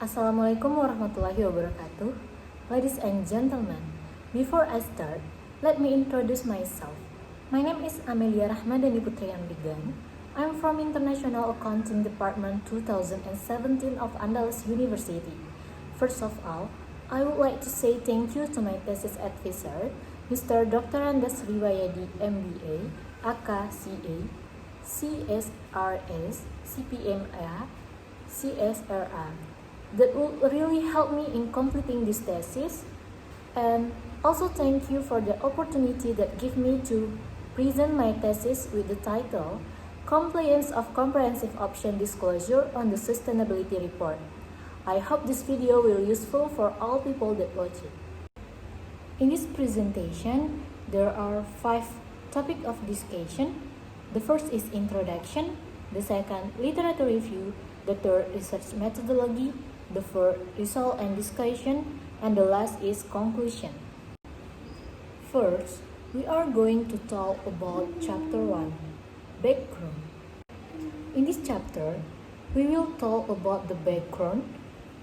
Assalamualaikum warahmatullahi wabarakatuh. Ladies and gentlemen, before I start, let me introduce myself. My name is Amelia Rahmadhani Putri Amrigan. I'm from International Accounting Department 2017 of Andalas University. First of all, I would like to say thank you to my thesis advisor, Mr. Dr. Riwayadi, MBA, AKCA, CSRS, CPMA, CSRA. That will really help me in completing this thesis, and also thank you for the opportunity that give me to present my thesis with the title Compliance of Comprehensive Option Disclosure on the Sustainability Report. I hope this video will be useful for all people that watch it. In this presentation, there are 5 topics of discussion. The first is introduction, the second literature review, the third research methodology, the fourth result and discussion, and the last is conclusion. First, we are going to talk about chapter 1, background. In this chapter, we will talk about the background,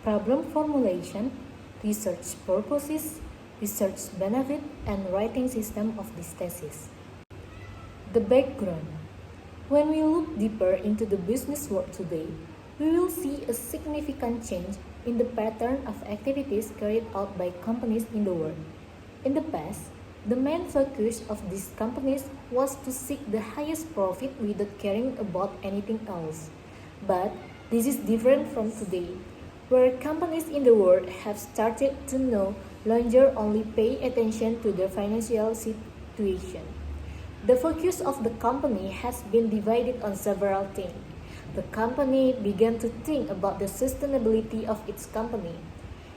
problem formulation, research purposes, research benefit, and writing system of this thesis. The background. When we look deeper into the business world today, we will see a significant change in the pattern of activities carried out by companies in the world. In the past, the main focus of these companies was to seek the highest profit without caring about anything else. But this is different from today, where companies in the world have started to no longer only pay attention to their financial situation. The focus of the company has been divided on several things. The company began to think about the sustainability of its company.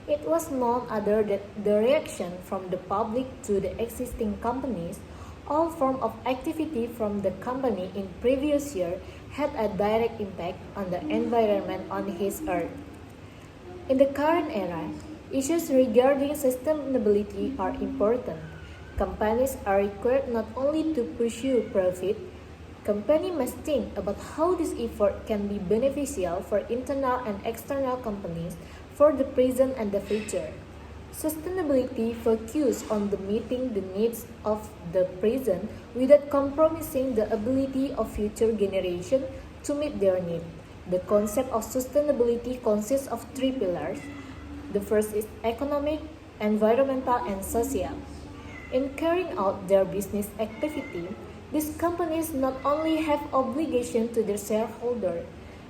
It was none other than the reaction from the public to the existing companies. All forms of activity from the company in previous year had a direct impact on the environment on his earth. In the current era, issues regarding sustainability are important. Companies are required not only to pursue profit. Company must think about how this effort can be beneficial for internal and external companies for the present and the future. Sustainability focuses on the meeting the needs of the present without compromising the ability of future generations to meet their needs. The concept of sustainability consists of 3 pillars. The first is economic, environmental, and social. In carrying out their business activity, these companies not only have obligation to their shareholder,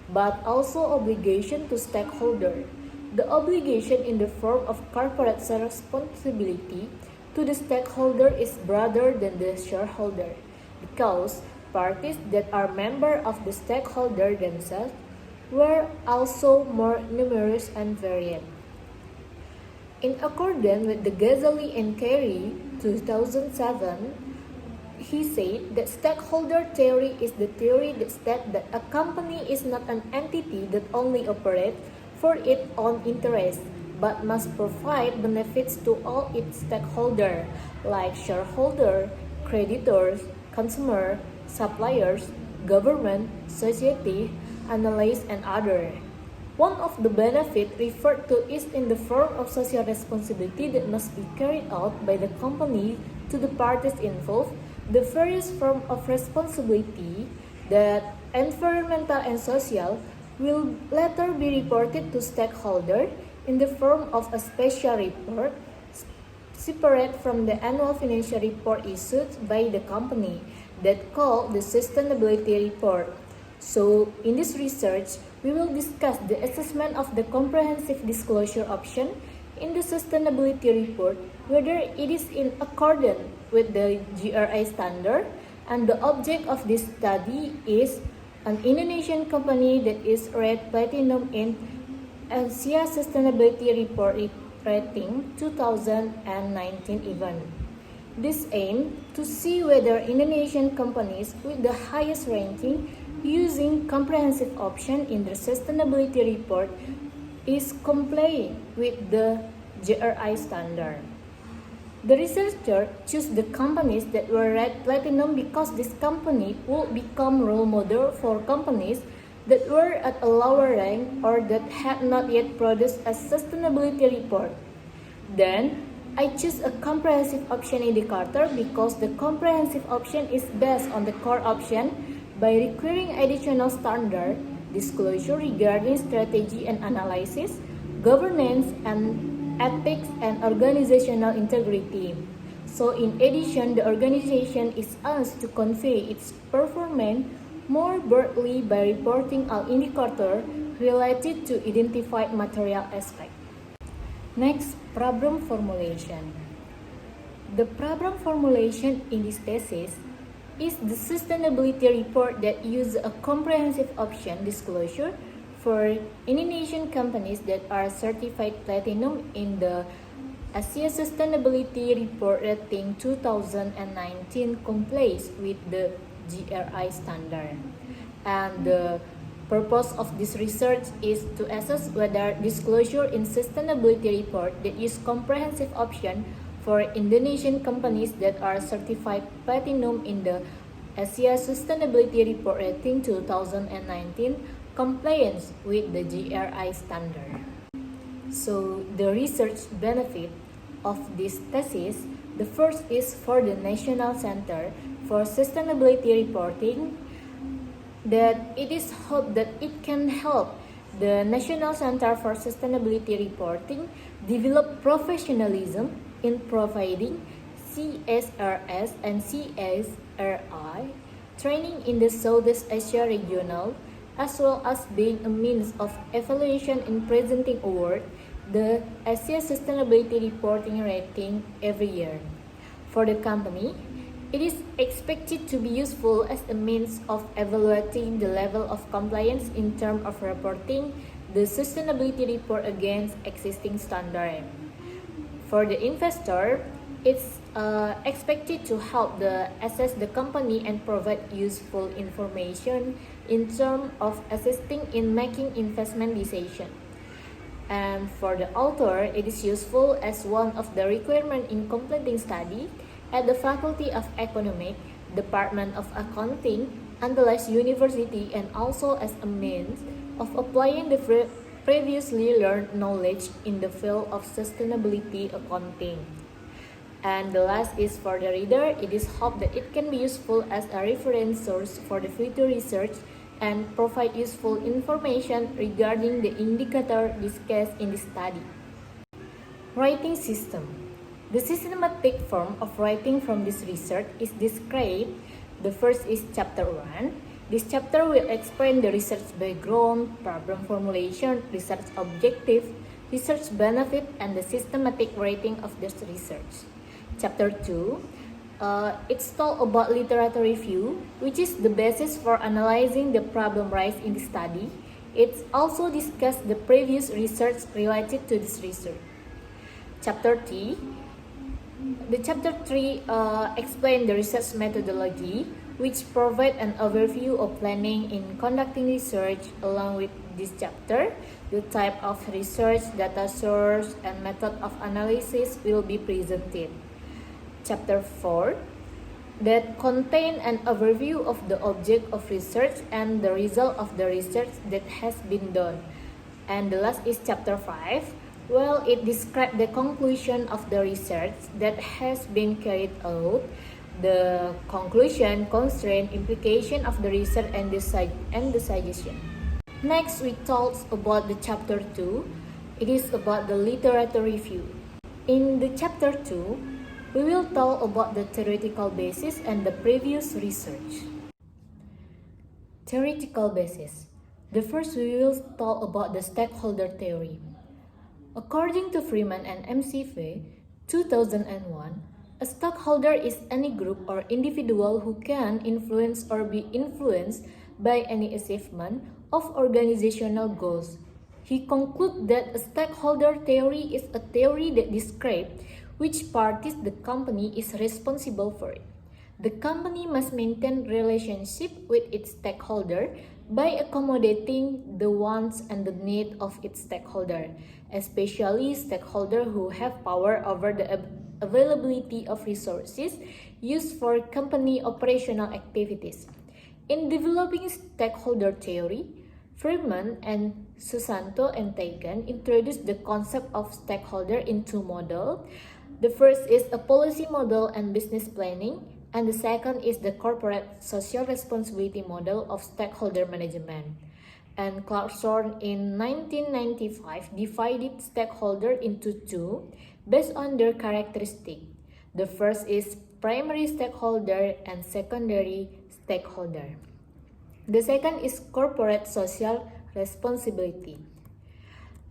but also obligation to stakeholder. The obligation in the form of corporate responsibility to the stakeholder is broader than the shareholder, because parties that are members of the stakeholder themselves were also more numerous and varied. In accordance with the Ghazali and Carey 2007, he said that stakeholder theory is the theory that states that a company is not an entity that only operates for its own interest, but must provide benefits to all its stakeholders, like shareholders, creditors, consumers, suppliers, government, society, analysts, and others. One of the benefits referred to is in the form of social responsibility that must be carried out by the company to the parties involved. The various forms of responsibility, that environmental and social, will later be reported to stakeholders in the form of a special report, separate from the annual financial report issued by the company, that called the Sustainability Report. So, in this research, we will discuss the assessment of the comprehensive disclosure option in the sustainability report, whether it is in accordance with the Gri Standard, and the object of this study is an Indonesian company that is rated platinum in Asia Sustainability Report rating 2019 event. This aims to see whether Indonesian companies with the highest ranking using comprehensive option in the sustainability report is complying with the Gri Standard. The researcher chose the companies that were rated platinum because this company would become role model for companies that were at a lower rank or that had not yet produced a sustainability report. Then, I choose a comprehensive option indicator because the comprehensive option is based on the core option by requiring additional standard disclosure regarding strategy and analysis, governance and ethics and organizational integrity. So in addition, the organization is asked to convey its performance more broadly by reporting all indicators related to identified material aspects. Next, problem formulation. The problem formulation in this thesis is the sustainability report that uses a comprehensive option disclosure for Indonesian companies that are certified platinum in the Asia Sustainability Report Rating 2019 complies with the GRI standard. And the purpose of this research is to assess whether disclosure in sustainability report that use comprehensive option for Indonesian companies that are certified platinum in the Asia Sustainability Report Rating 2019 compliance with the GRI standard. So the research benefit of this thesis, the first is for the National Center for Sustainability Reporting, that it is hoped that it can help the National Center for Sustainability Reporting develop professionalism in providing CSRS and CSRA training in the Southeast Asia regional, as well as being a means of evaluation in presenting award the Asia Sustainability Reporting Rating every year. For the company, it is expected to be useful as a means of evaluating the level of compliance in terms of reporting the sustainability report against existing standards. For the investor, it's expected to help assess the company and provide useful information in terms of assisting in making investment decisions. And for the author, it is useful as one of the requirements in completing study at the Faculty of Ekonomi, Department of Accounting, Andalas University, and also as a means of applying the previously learned knowledge in the field of sustainability accounting. And the last is for the reader, it is hoped that it can be useful as a reference source for the future research and provide useful information regarding the indicator discussed in the study. Writing system. The systematic form of writing from this research is described. The first is Chapter 1. This chapter will explain the research background, problem formulation, research objective, research benefit, and the systematic writing of this research. Chapter 2, it's talk about literature review, which is the basis for analyzing the problem raised in the study. It's also discussed the previous research related to this research. Chapter 3, the Chapter 3 explains the research methodology, which provide an overview of planning in conducting research. Along with this chapter, the type of research, data source, and method of analysis will be presented. Chapter 4, that contain an overview of the object of research and the result of the research that has been done. And the last is Chapter 5. Well, it describes the conclusion of the research that has been carried out, the conclusion, constraint, implication of the research, and the suggestion. Next, we talk about the Chapter 2. It is about the literature review. In the Chapter 2, we will talk about the theoretical basis and the previous research. Theoretical basis. The first, we will talk about the stakeholder theory. According to Freeman and McVeigh, 2001, a stakeholder is any group or individual who can influence or be influenced by any achievement of organizational goals. He concludes that a stakeholder theory is a theory that describes which parties the company is responsible for it. The company must maintain relationship with its stakeholder by accommodating the wants and the needs of its stakeholder, especially stakeholders who have power over the availability of resources used for company operational activities. In developing stakeholder theory, Freeman and Susanto and Tegan introduced the concept of stakeholder in two models. The first is a policy model and business planning, and the second is the corporate social responsibility model of stakeholder management. And Clarkson in 1995 divided stakeholder into two based on their characteristic. The first is primary stakeholder and secondary stakeholder. The second is corporate social responsibility.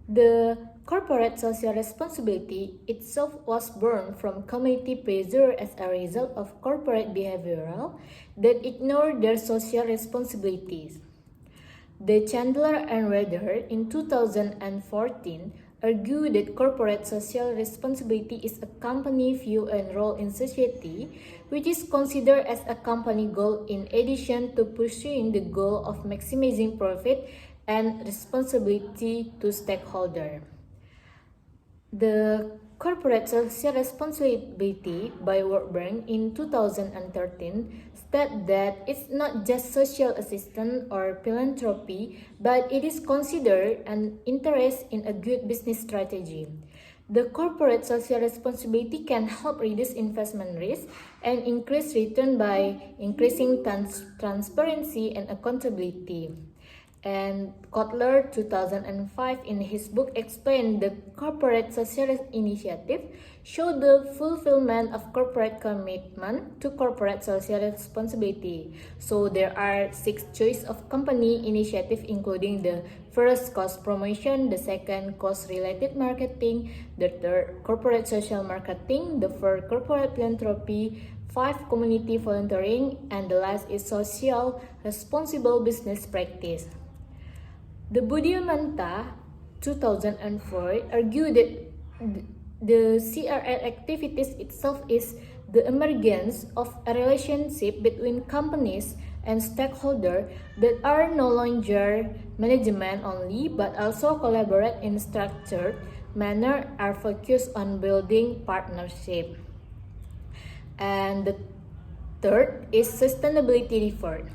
The corporate social responsibility itself was born from community pressure as a result of corporate behavioral that ignored their social responsibilities. The Chandler and Rader in 2014 argue that corporate social responsibility is a company view and role in society, which is considered as a company goal in addition to pursuing the goal of maximizing profit and responsibility to stakeholders. The corporate social responsibility by World Bank in 2013 state that it's not just social assistance or philanthropy, but it is considered an interest in a good business strategy. The corporate social responsibility can help reduce investment risk and increase return by increasing transparency and accountability. And Kotler 2005 in his book explained the corporate social initiative show the fulfillment of corporate commitment to corporate social responsibility. So there are 6 choices of company initiative, including the first cost promotion, the second cost related marketing, the third corporate social marketing, the fourth corporate philanthropy, 5 community volunteering, and the last is social responsible business practice. The Budiamanta 2004 argued that the CRA activities itself is the emergence of a relationship between companies and stakeholders that are no longer management only but also collaborate in structured manner, are focused on building partnership. And the third is sustainability report.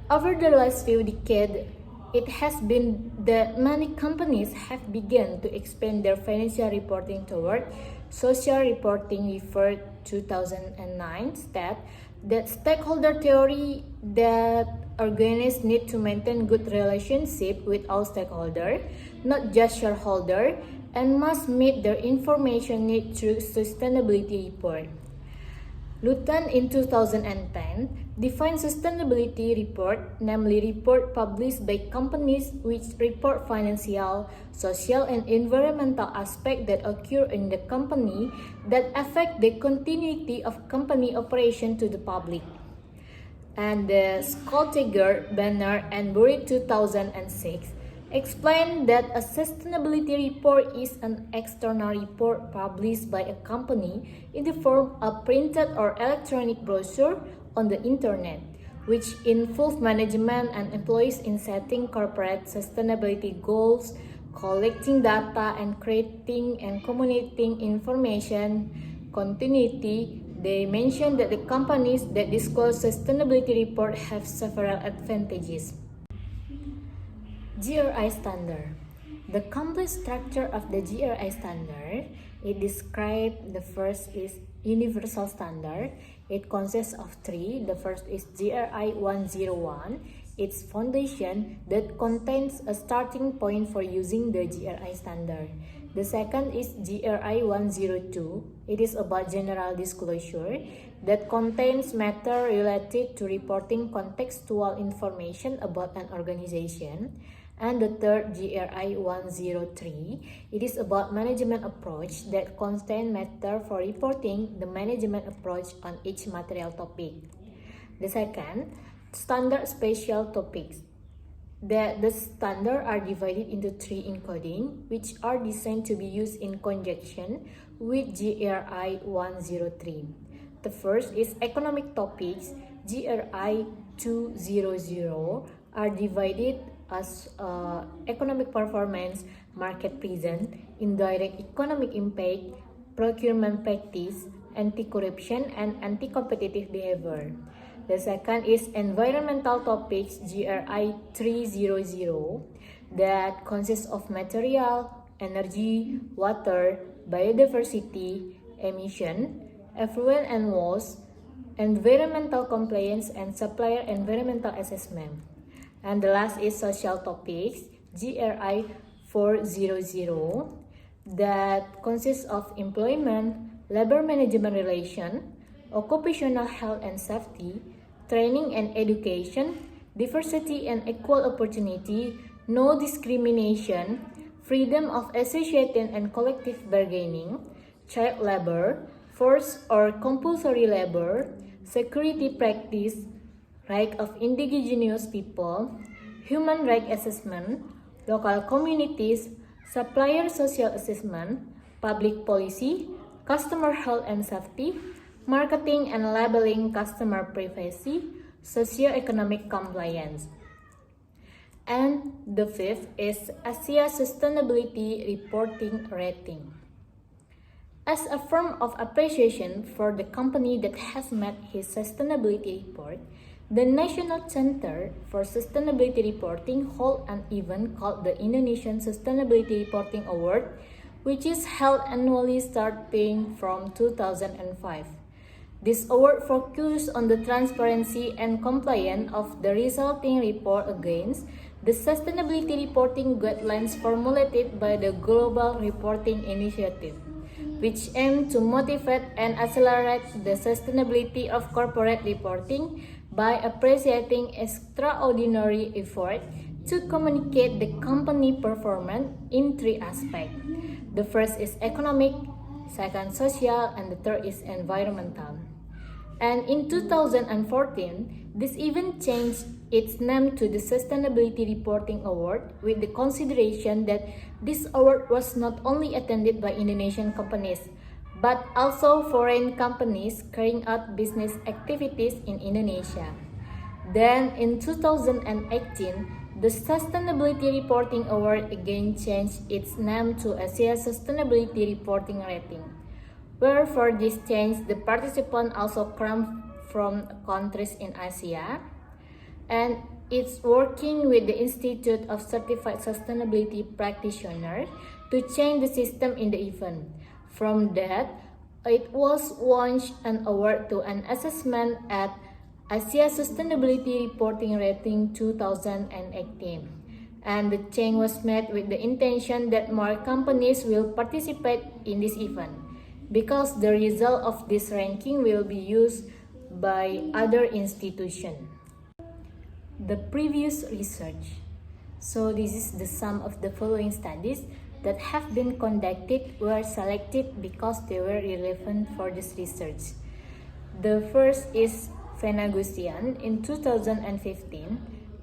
Over the last few decades, it has been that many companies have begun to expand their financial reporting toward social reporting. Referred 2009 stat that stakeholder theory that organizations need to maintain good relationship with all stakeholders, not just shareholders, and must meet their information needs through sustainability report. Luton in 2010 defined sustainability report, namely report published by companies which report financial, social, and environmental aspects that occur in the company that affect the continuity of company operation to the public. And the Skoltiger, Banner, and Bury 2006 explained that a sustainability report is an external report published by a company in the form of printed or electronic brochure on the internet, which involve management and employees in setting corporate sustainability goals, collecting data, and creating and communicating information continuity. They mentioned that the companies that disclose sustainability report have several advantages. GRI standard. The complete structure of the GRI standard, it describes the first is universal standard. It consists of 3. The first is GRI 101. Its foundation that contains a starting point for using the GRI standard. The second is GRI 102. It is about general disclosure that contains matter related to reporting contextual information about an organization. And the third, GRI 103, it is about management approach that contains matter for reporting the management approach on each material topic. The second, standard special topics. The standards are divided into 3 encoding, which are designed to be used in conjunction with GRI 103. The first is economic topics. GRI 200 are divided as economic performance, market presence, indirect economic impact, procurement practice, anti-corruption, and anti-competitive behavior. The second is environmental topics, GRI 300, that consists of material, energy, water, biodiversity, emission, effluent and waste, environmental compliance, and supplier environmental assessment. And the last is social topics, GRI 400, that consists of employment, labor management relation, occupational health and safety, training and education, diversity and equal opportunity, no discrimination, freedom of association and collective bargaining, child labor, forced or compulsory labor, security practice, right of indigenous people, human rights assessment, local communities, supplier social assessment, public policy, customer health and safety, marketing and labeling, customer privacy, socio-economic compliance. And the fifth is Asia Sustainability Reporting Rating. As a form of appreciation for the company that has met his sustainability report, the National Center for Sustainability Reporting holds an event called the Indonesian Sustainability Reporting Award, which is held annually starting from 2005. This award focuses on the transparency and compliance of the resulting report against the sustainability reporting guidelines formulated by the Global Reporting Initiative, which aim to motivate and accelerate the sustainability of corporate reporting by appreciating extraordinary effort to communicate the company performance in three aspects. The first is economic, second social, and the third is environmental. And in 2014, this event changed its name to the Sustainability Reporting Award with the consideration that this award was not only attended by Indonesian companies, but also foreign companies carrying out business activities in Indonesia. Then in 2018, the Sustainability Reporting Award again changed its name to Asia Sustainability Reporting Rating, where for this change, the participants also come from countries in Asia, and it's working with the Institute of Certified Sustainability Practitioners to change the system in the event. From that, it was launched an award to an assessment at Asia Sustainability Reporting Rating 2018. And the change was made with the intention that more companies will participate in this event, because the result of this ranking will be used by other institutions. The previous research. So this is the sum of the following studies that have been conducted were selected because they were relevant for this research. The first is Venagusian in 2015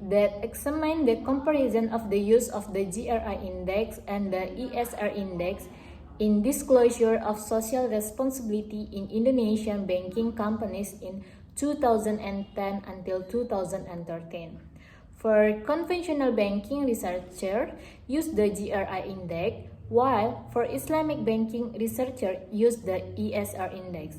that examined the comparison of the use of the GRI index and the ESR index in disclosure of social responsibility in Indonesian banking companies in 2010 until 2013. For conventional banking, researchers use the GRI index, while for Islamic banking, researchers use the ESR index.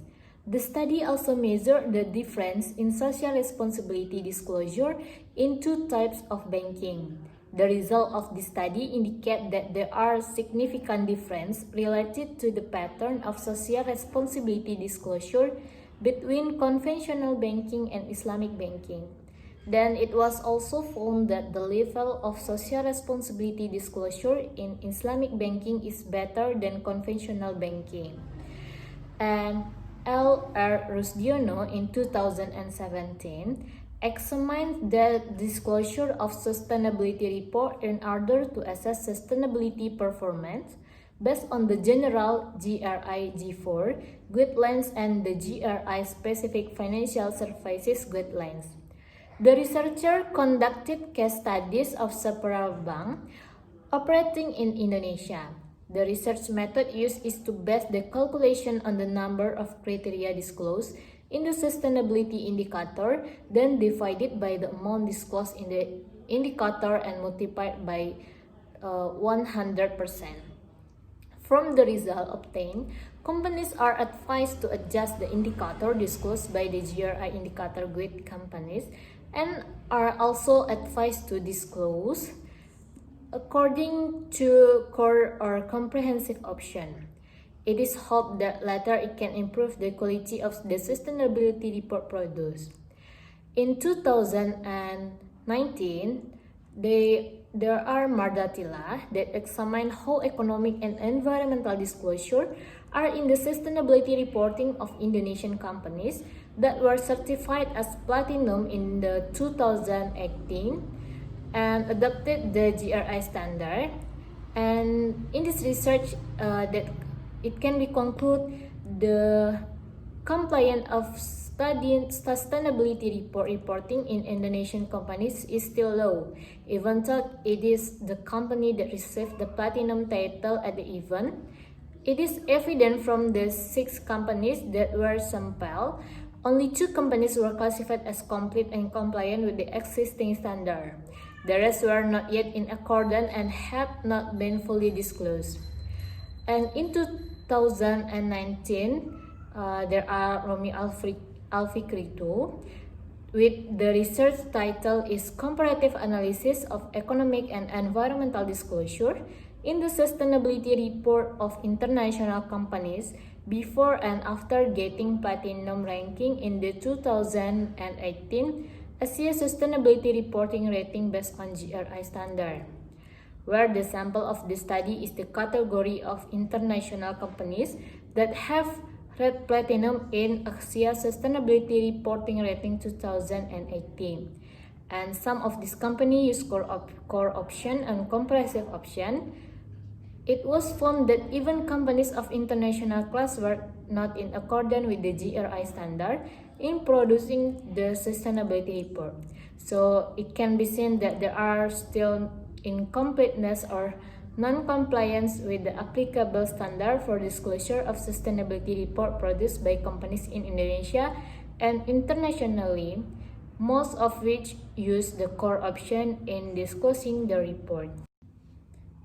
The study also measured the difference in social responsibility disclosure in two types of banking. The result of this study indicate that there are significant differences related to the pattern of social responsibility disclosure between conventional banking and Islamic banking. Then it was also found that the level of social responsibility disclosure in Islamic banking is better than conventional banking. And L.R. Rusdiono in 2017 examined the disclosure of sustainability report in order to assess sustainability performance based on the general GRI G4 guidelines and the GRI specific financial services guidelines. The researcher conducted case studies of several banks operating in Indonesia. The research method used is to base the calculation on the number of criteria disclosed in the sustainability indicator, then divided by the amount disclosed in the indicator and multiplied by 100%. From the result obtained, companies are advised to adjust the indicator disclosed by the GRI indicator guide companies and are also advised to disclose according to core or comprehensive option. It is hoped that later it can improve the quality of the sustainability report produced. In 2019, there are Mardatila that examine how economic and environmental disclosure are in the sustainability reporting of Indonesian companies that were certified as platinum in the 2018 and adopted the GRI standard. And in this research, that it can be concluded the compliance of sustainability reporting in Indonesian companies is still low, even though it is the company that received the platinum title at the event. It is evident from the 6 companies that were sampled, only 2 companies were classified as complete and compliant with the existing standard. The rest were not yet in accordance and had not been fully disclosed. And in 2019, there are Romi Alfikrito with the research title is Comparative Analysis of Economic and Environmental Disclosure in the Sustainability Report of International Companies before and after getting platinum ranking in the 2018 Asia Sustainability Reporting Rating based on GRI standard, where the sample of the study is the category of international companies that have Red Platinum in Asia Sustainability Reporting Rating 2018. And some of these companies use core option and comprehensive option. It was found that even companies of international class were not in accordance with the GRI standard in producing the sustainability report. So it can be seen that there are still incompleteness or non-compliance with the applicable standard for disclosure of sustainability report produced by companies in Indonesia and internationally, most of which use the core option in disclosing the report.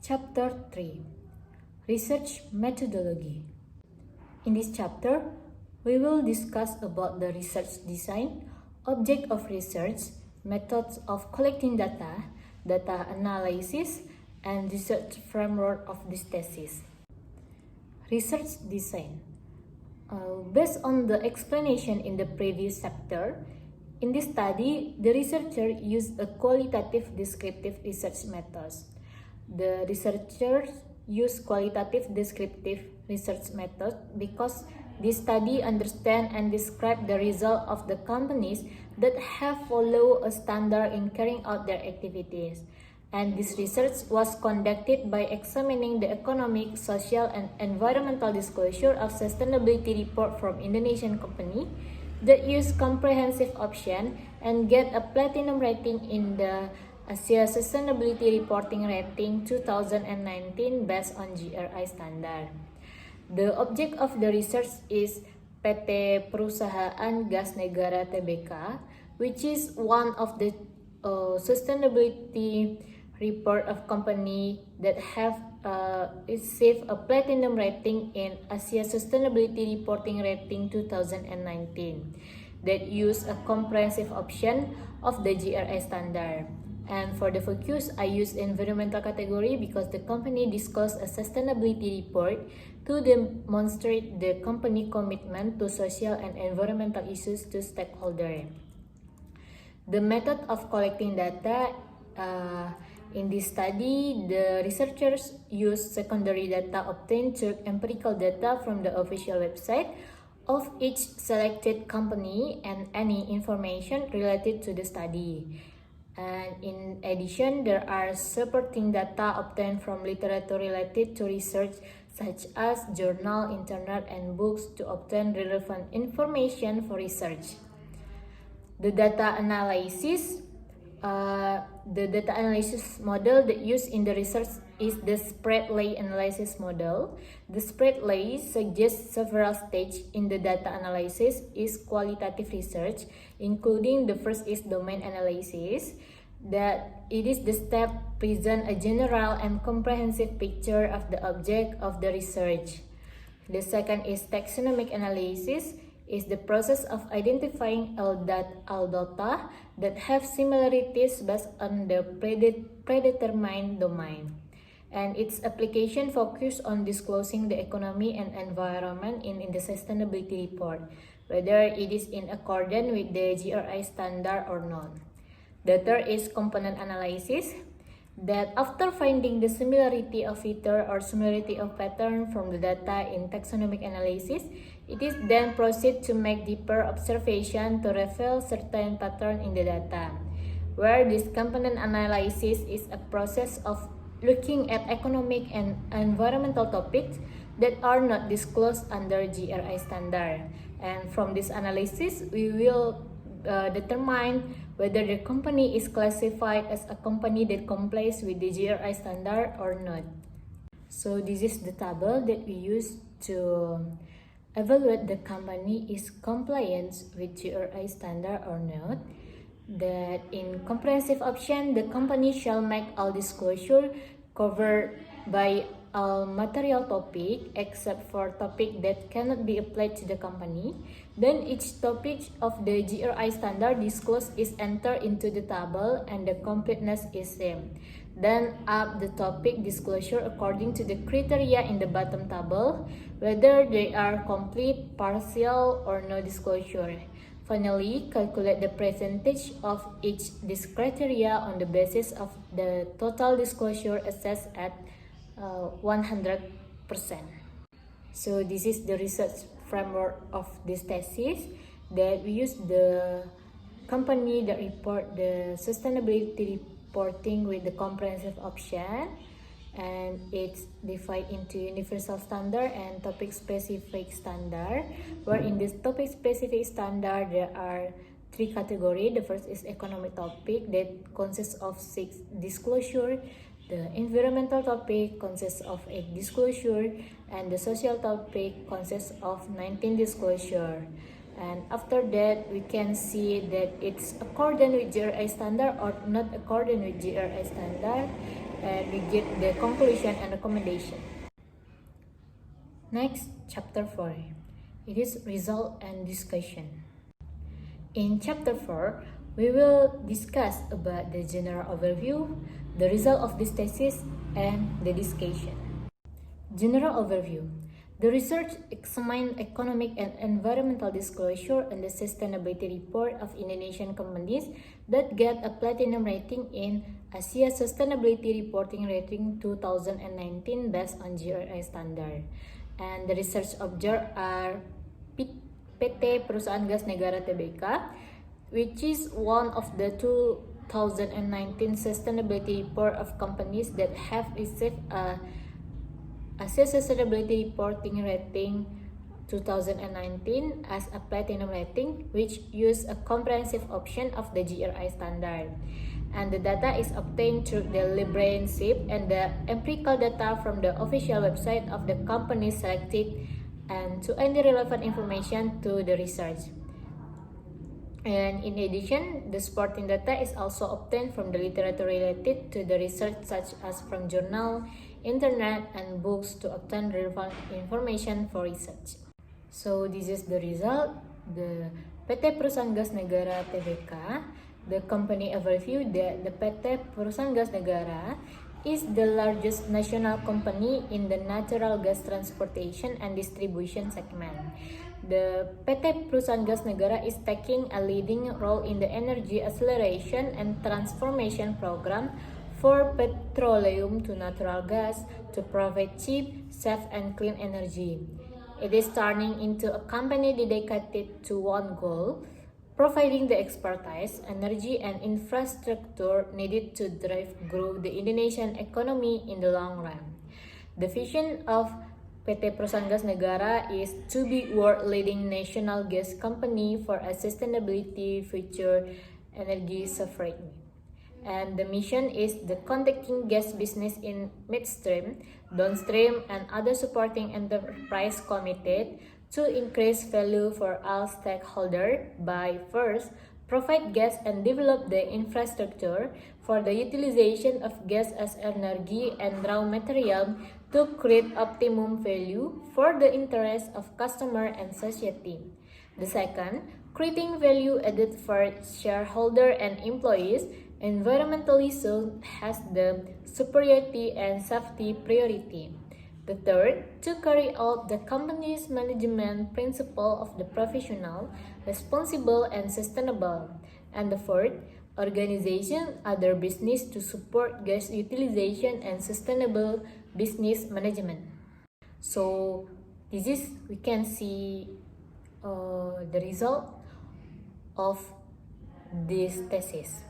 Chapter 3. Research Methodology. In this chapter, we will discuss about the research design, object of research, methods of collecting data, data analysis, and research framework of this thesis. Research design. Based on the explanation in the previous chapter, in this study, the researcher used a qualitative descriptive research methods. The researchers use qualitative descriptive research method because this study understand and describe the result of the companies that have followed a standard in carrying out their activities. And this research was conducted by examining the economic, social, and environmental disclosure of sustainability report from Indonesian company that use comprehensive option and get a platinum rating in the Asia Sustainability Reporting Rating 2019 based on GRI standard. The object of the research is PT Perusahaan Gas Negara Tbk, which is one of the sustainability report of company that have received a platinum rating in Asia Sustainability Reporting Rating 2019 that use a comprehensive option of the GRI standard. And for the focus, I use environmental category because the company disclosed a sustainability report to demonstrate the company commitment to social and environmental issues to stakeholders. The method of collecting data in this study, the researchers used secondary data obtained through empirical data from the official website of each selected company and any information related to the study. And in addition, there are supporting data obtained from literature related to research such as journal, internet, and books to obtain relevant information for research. The data analysis model that used in the research is the spread lay analysis model. The spread lay suggests several stages in the data analysis is qualitative research, including the first is domain analysis. that it is the step present a general and comprehensive picture of the object of the research. The second is taxonomic analysis, is the process of identifying all data that have similarities based on the predetermined domain. And its application focus on disclosing the economy and environment in the sustainability report, whether it is in accordance with the GRI standard or not. The third is component analysis, that after finding the similarity of feature or similarity of pattern from the data in taxonomic analysis, it is then proceed to make deeper observation to reveal certain pattern in the data, where this component analysis is a process of looking at economic and environmental topics that are not disclosed under GRI standard. And from this analysis, we will determine whether the company is classified as a company that complies with the GRI standard or not. So this is the table that we use to evaluate the company is compliance with GRI standard or not. That in comprehensive option, the company shall make all disclosure covered by all material topic except for topic that cannot be applied to the company. Then each topic of the GRI standard disclosed is entered into the table and the completeness is same. Then up the topic disclosure according to the criteria in the bottom table, whether they are complete, partial, or no disclosure. Finally, calculate the percentage of each this criteria on the basis of the total disclosure assessed at 100%. So this is the research framework of this thesis, that we use the company that report the sustainability reporting with the comprehensive option, and it's divided into universal standard and topic specific standard, where in this topic specific standard there are three categories. The first is economic topic that consists of 6 disclosure. The environmental topic consists of 8 disclosure, and the social topic consists of 19 disclosure. And after that, we can see that it's according with GRI standard or not according with GRI standard, and we get the conclusion and recommendation. Next, chapter 4. It is result and discussion. In chapter 4, we will discuss about the general overview, the result of this thesis, and the discussion. General overview. The research examined economic and environmental disclosure and the sustainability report of Indonesian companies that get a platinum rating in Asia Sustainability Reporting Rating 2019 based on GRI standard. And the research object are PT Perusahaan Gas Negara Tbk, which is one of the 2019 sustainability report of companies that have received a Asia Sustainability Reporting Rating 2019 as a platinum rating, which use a comprehensive option of the GRI standard. And the data is obtained through the librarianship and the empirical data from the official website of the company selected and to any relevant information to the research. And in addition, the supporting data is also obtained from the literature related to the research, such as from journal, internet, and books to obtain relevant information for research. So this is the result. The PT Perusahaan Gas Negara Tbk, the company overview that the PT Perusahaan Gas Negara is the largest national company in the natural gas transportation and distribution segment. The PT Perusahaan Gas Negara is taking a leading role in the energy acceleration and transformation program for petroleum to natural gas to provide cheap, safe, and clean energy. It is turning into a company dedicated to one goal, providing the expertise, energy, and infrastructure needed to drive growth the Indonesian economy in the long run. The vision of PT Perusahaan Gas Negara is to be world-leading national gas company for a sustainability future energy sovereignty. And the mission is the conducting gas business in midstream, downstream, and other supporting enterprise committed to increase value for all stakeholders by first provide gas and develop the infrastructure for the utilization of gas as energy and raw material to create optimum value for the interest of customer and society. The second, creating value added for shareholder and employees environmentally sound has the superiority and safety priority. The third, to carry out the company's management principle of the professional, responsible and sustainable. And the fourth, organization other business to support gas utilization and sustainable business management. So this is we can see the result of this thesis.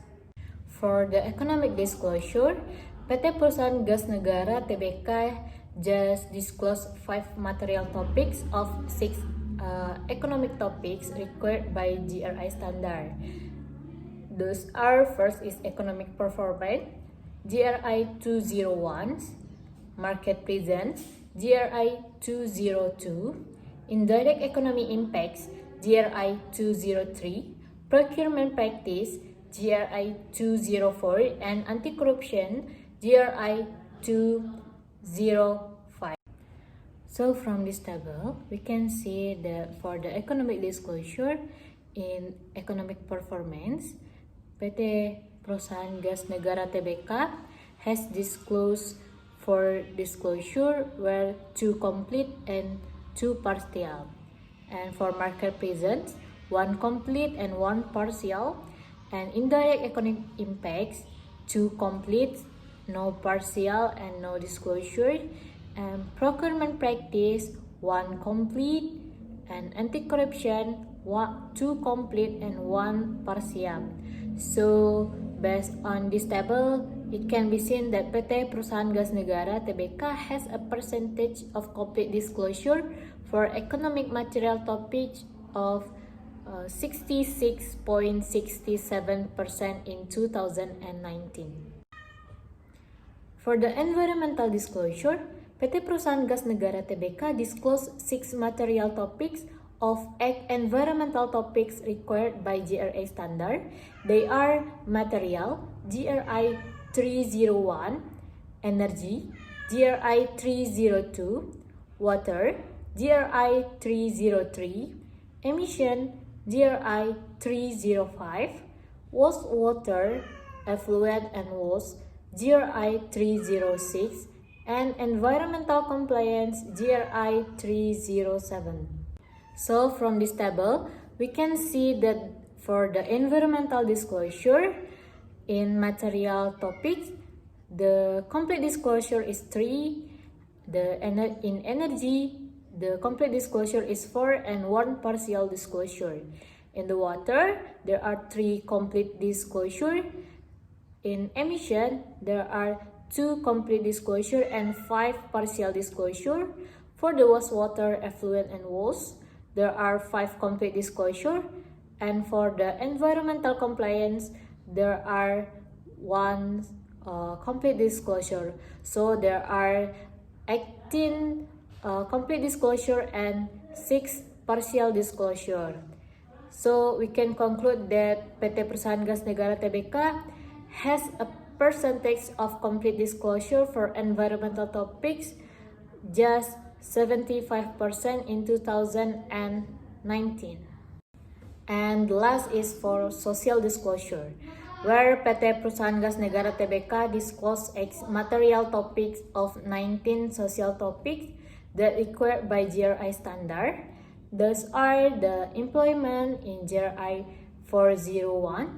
For the economic disclosure, PT Perusahaan Gas Negara (TBK) just disclose 5 material topics of 6 economic topics required by GRI standard. Those are: first is economic performance, GRI 201, market presence, GRI 202, indirect economy impacts, GRI 203, procurement practice, GRI 204, and anti-corruption, GRI 205. So from this table, we can see that for the economic disclosure in economic performance, PT Perusahaan Gas Negara (TBK) has disclosed for disclosure were 2 complete and 2 partial. And for market presence, 1 complete and 1 partial. And indirect economic impacts, 2 complete, no partial and no disclosure. And procurement practice, 1 complete, and anti-corruption, 2 complete and 1 partial. So based on this table, it can be seen that PT Perusahaan Gas Negara (TBK) has a percentage of complete disclosure for economic material topics of 66.67% in 2019. For the environmental disclosure, PT Perusahaan Gas Negara (TBK) disclosed 6 material topics of 8 environmental topics required by GRI standard. They are material, GRI 301, energy, GRI 302, water, GRI 303, emission, GRI 305, wastewater, effluent and waste, GRI 306, and environmental compliance, GRI 307. So from this table, we can see that for the environmental disclosure in material topics, the complete disclosure is 3, in energy, the complete disclosure is 4 and 1 partial disclosure. In the water, there are 3 complete disclosure. In emission, there are 2 complete disclosure and 5 partial disclosure. For the wastewater, effluent and waste, there are 5 complete disclosure. And for the environmental compliance, there are 1 complete disclosure. So there are 18 complete disclosure and 6 partial disclosure. So we can conclude that PT Perusahaan Gas Negara (TBK) has a percentage of complete disclosure for environmental topics just 75% in 2019. And last is for social disclosure, where PT Perusahaan Gas Negara (TBK) disclose material topics of 19 social topics that required by GRI standard. Those are the employment in GRI 401,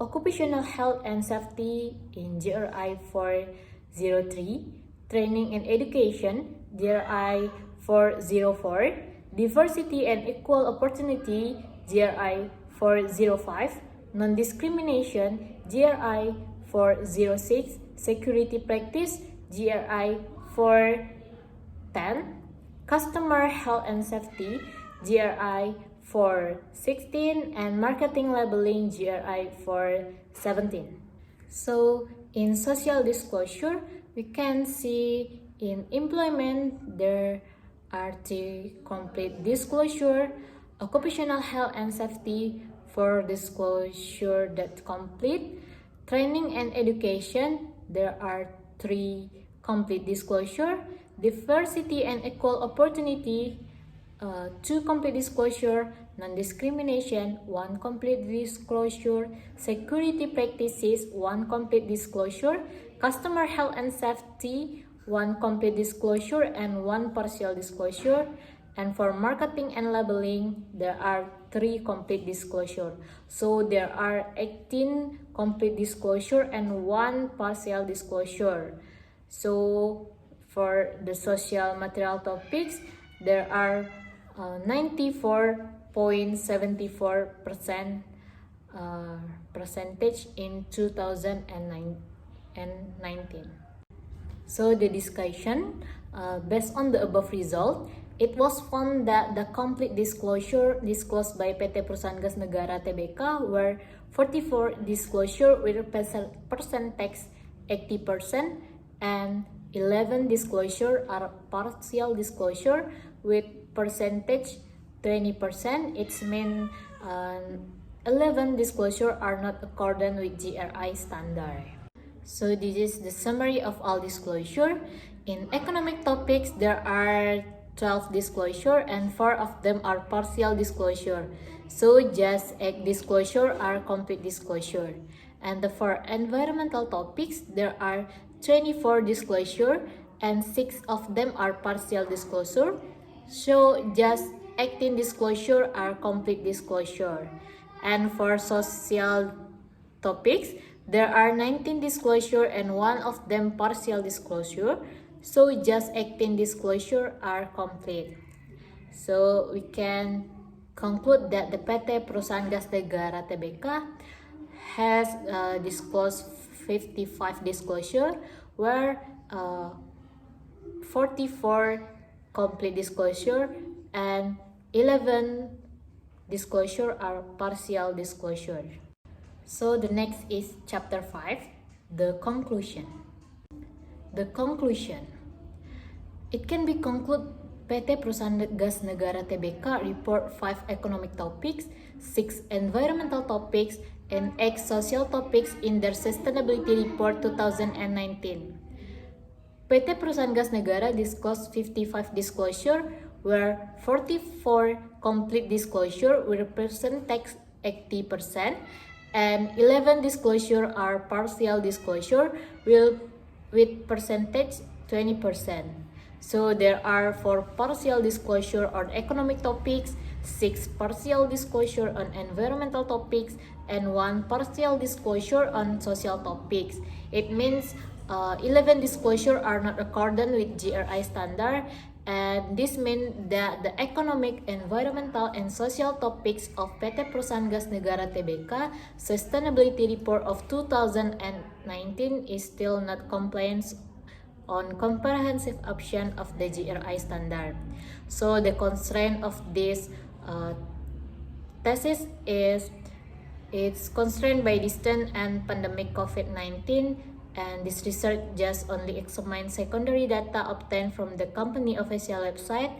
occupational health and safety in GRI 403, training and education GRI 404, diversity and equal opportunity GRI 405, non-discrimination GRI 406, security practice GRI 410, customer health and safety GRI 416, and marketing labeling GRI 417. So in social disclosure, we can see in employment there are 3 complete disclosure, occupational health and safety for disclosure that complete. Training and education, there are 3 complete disclosure. Diversity and equal opportunity, 2 complete disclosure. Non-discrimination, 1 complete disclosure. Security practices, 1 complete disclosure. Customer health and safety, 1 complete disclosure and 1 partial disclosure. And for marketing and labeling, there are 3 complete disclosure. So there are 18 complete disclosure and 1 partial disclosure. So for the social material topics, there are 94.74% percentage in 2019. So the discussion, based on the above result, it was found that the complete disclosure disclosed by PT Perusahaan Gas Negara Tbk were 44 disclosure with percentage 80% and 11 disclosure are partial disclosure with percentage 20%. It means 11 disclosure are not accordant with GRI standard. So this is the summary of all disclosure. In economic topics, there are 12 disclosure and 4 of them are partial disclosure. So just 8 disclosure are complete disclosure. And for environmental topics, there are 24 disclosure and 6 of them are partial disclosure. So just 18 disclosure are complete disclosure. And for social topics, there are 19 disclosure and 1 of them partial disclosure. So just 18 disclosure are complete. So we can conclude that the PT Perusahaan Gas Negara Tbk has disclosed 55 disclosure, where 44 complete disclosure and 11 disclosure are partial disclosure. So the next is chapter 5, the conclusion. The conclusion. It can be concluded PT Perusahaan Gas Negara Tbk report 5 economic topics, 6 environmental topics, and 8 social topics in their sustainability report 2019. PT Perusahaan Gas Negara disclosed 55 disclosure, where 44 complete disclosure with percentage 80% and 11 disclosure are partial disclosure with percentage 20%. So there are 4 partial disclosure on economic topics, 6 partial disclosure on environmental topics, and 1 partial disclosure on social topics. It means 11 disclosure are not accordant with GRI standard, and this means that the economic, environmental, and social topics of PT Perusahaan Gas Negara Tbk Sustainability Report of 2019 is still not compliant on comprehensive option of the GRI standard. So the constraint of this thesis is it's constrained by distance and pandemic COVID-19, and this research just only examines secondary data obtained from the company official website,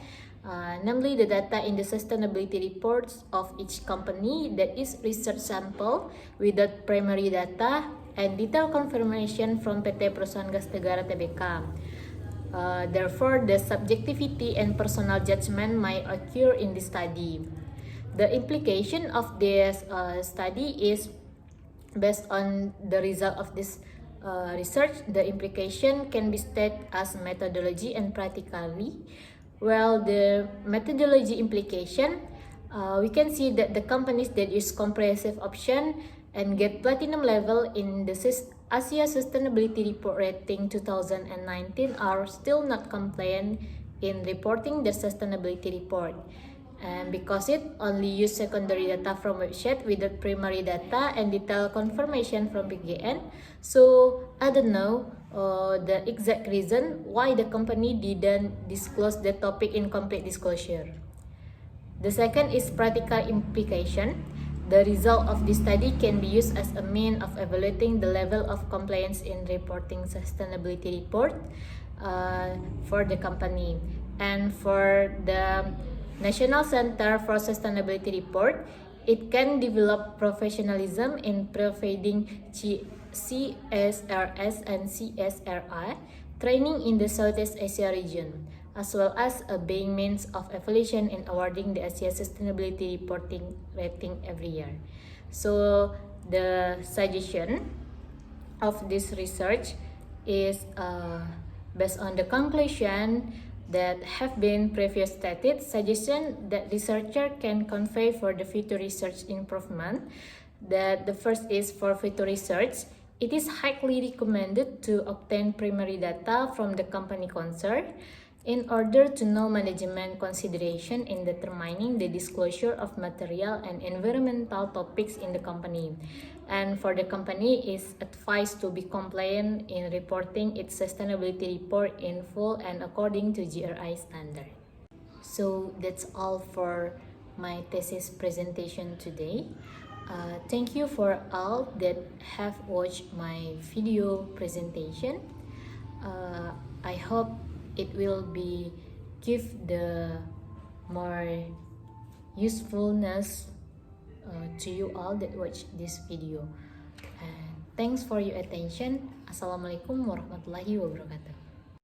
namely the data in the sustainability reports of each company, that is research sample without primary data, and detailed confirmation from PT Perusahaan Gas Negara Tbk. Therefore, the subjectivity and personal judgment might occur in this study. The implication of this study is based on the result of this research. The implication can be stated as methodology and practically. Well, the methodology implication, we can see that the companies that use comprehensive option and get platinum level in the Asia Sustainability Report Rating 2019 are still not compliant in reporting the sustainability report. And because it only use secondary data from website without primary data and detailed confirmation from PGN, so I don't know the exact reason why the company didn't disclose the topic in complete disclosure. The second is practical implication. The result of this study can be used as a means of evaluating the level of compliance in reporting sustainability report for the company. And for the National Center for Sustainability Report, it can develop professionalism in providing CSRS and CSRA training in the Southeast Asia region, as well as being means of evaluation in awarding the Asia Sustainability Reporting rating every year. So the suggestion of this research is based on the conclusion that have been previously stated, suggestion that researcher can convey for the future research improvement. That the first is for future research, it is highly recommended to obtain primary data from the company concerned in order to know management consideration in determining the disclosure of material and environmental topics in the company. And for the company, is advised to be compliant in reporting its sustainability report in full and according to GRI standard. So that's all for my thesis presentation today. Thank you for all that have watched my video presentation. I hope it will be give the more usefulness to you all that watch this video. And thanks for your attention. Assalamualaikum warahmatullahi wabarakatuh.